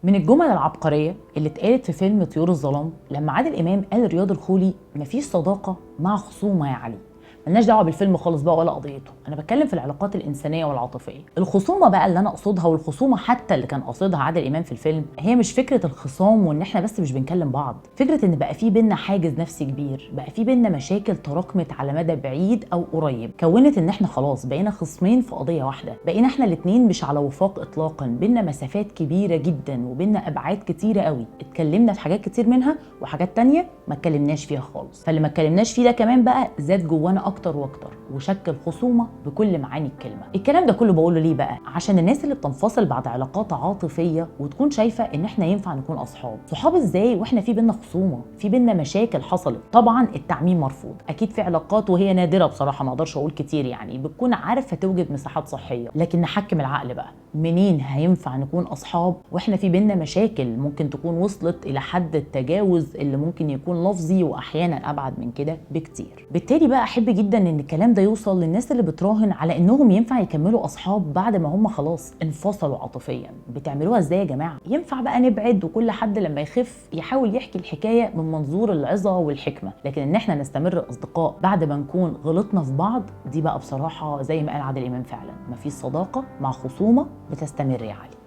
من الجمل العبقريه اللي اتقالت في فيلم طيور الظلام لما عادل امام قال رياض الخولي مفيش صداقه مع خصومه يا علي. ملناش دعوه بالفيلم خالص بقى ولا قضيته، انا بتكلم في العلاقات الانسانيه والعاطفيه. الخصومه بقى اللي انا اقصدها، والخصومه حتى اللي كان قاصدها عادل امام في الفيلم، هي مش فكره الخصام وان احنا بس مش بنكلم بعض، فكره ان بقى في بينا حاجز نفسي كبير، بقى في بينا مشاكل تراكمت على مدى بعيد او قريب، كونت ان احنا خلاص بقينا خصمين في قضيه واحده، بقينا احنا الاثنين مش على وفاق اطلاقا، بينا مسافات كبيره جدا وبينا ابعاد كتيره قوي، اتكلمنا في حاجات كتير منها وحاجات تانية ما اتكلمناش فيها خالص، فاللي ما اتكلمناش فيه ده كمان بقى زاد جوانا اكتر واكتر وشكل خصومه بكل معاني الكلمه. الكلام ده كله بقوله ليه بقى؟ عشان الناس اللي بتنفصل بعد علاقات عاطفيه وتكون شايفه ان احنا ينفع نكون صحاب ازاي واحنا في بينا خصومه، في بينا مشاكل حصلت. طبعا التعميم مرفوض، اكيد في علاقات وهي نادره بصراحه، ما اقدرش اقول كتير يعني، بتكون عارفه توجد مساحات صحيه، لكن نحكم العقل بقى، منين هينفع نكون اصحاب واحنا في بينا مشاكل ممكن تكون وصلت الى حد التجاوز اللي ممكن يكون لفظي واحيانا ابعد من كده بكتير. بالتالي بقى احب جدا ان الكلام ده يوصل للناس اللي بتراهن على انهم ينفع يكملوا اصحاب بعد ما هم خلاص انفصلوا عاطفيا. بتعملوها ازاي يا جماعه؟ ينفع بقى نبعد وكل حد لما يخف يحاول يحكي الحكايه من منظور العظه والحكمه، لكن ان احنا نستمر اصدقاء بعد ما نكون غلطنا في بعض، دي بقى بصراحه زي ما قال عادل امام فعلا، مفيش صداقه مع خصومه بتستمر يا علي.